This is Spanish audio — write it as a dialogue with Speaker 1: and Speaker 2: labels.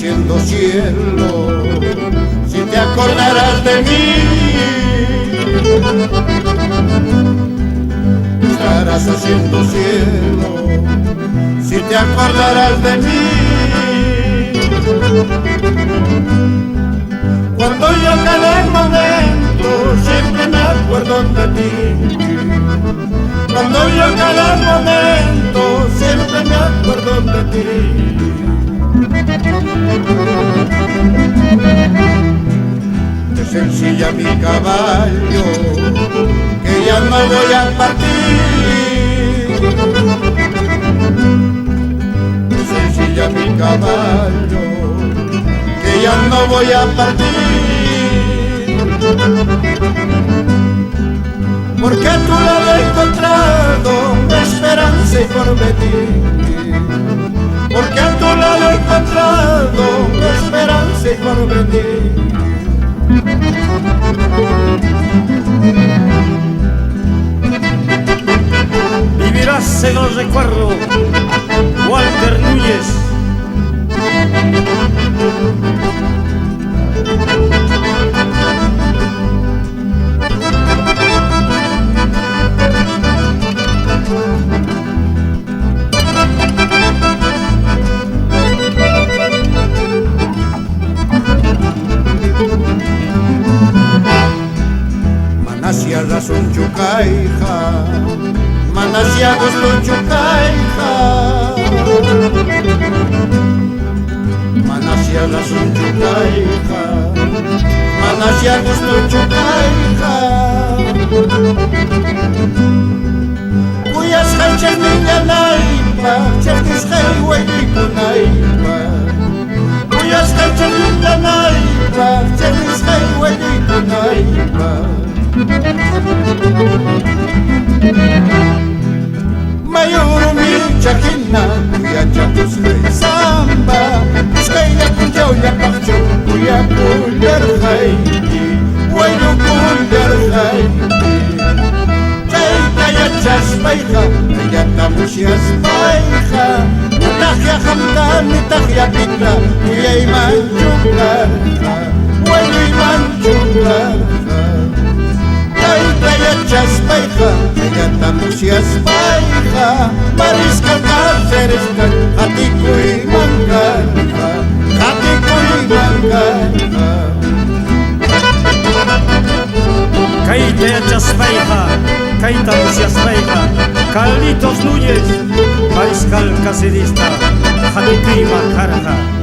Speaker 1: haciendo cielo, si te acordarás de mí. Estarás haciendo cielo, si te acordarás de mí. Cuando yo cada momento siempre me acuerdo de ti. Cuando yo cada momento siempre me acuerdo de ti. Te sencilla mi caballo, que ya no voy a partir. Te sencilla mi caballo, que ya no voy a partir. Porque a tu lado he encontrado esperanza y porvenir. Porque a tu lado he encontrado esperanza y porvenir.
Speaker 2: Vivirás en el recuerdo, Walter Núñez.
Speaker 1: Manasiagas un chucaija, manasiagos un chucaija. Manasiagas un chucaija, manasiagos un chucaija. Cuyas hanchas niña naipa, chertis hay huequico naipa. Cuyas hanchas niña naipa, chertis hay huequico naipa. Mayuru mi chakina, kuya chakus kay samba. Kuskaya kunjaw ya pakcho, kuya kulyar haiti. Wayo kulyar haiti. Chay kaya chas paika, kaya tamusyas paika. Nitakya hamka, nitakya kita, kuya iman chukar. Wayo iman chukar. Kaya chaspaiha, kaya tamusias paiha. Mariska kafereska, hati ko'y manggalha. Hati ko'y manggalha.
Speaker 2: Kaya chaspaiha, kaya tamusias paiha. Carlitos Núñez, mariscal caserista, Jatiquima Carja.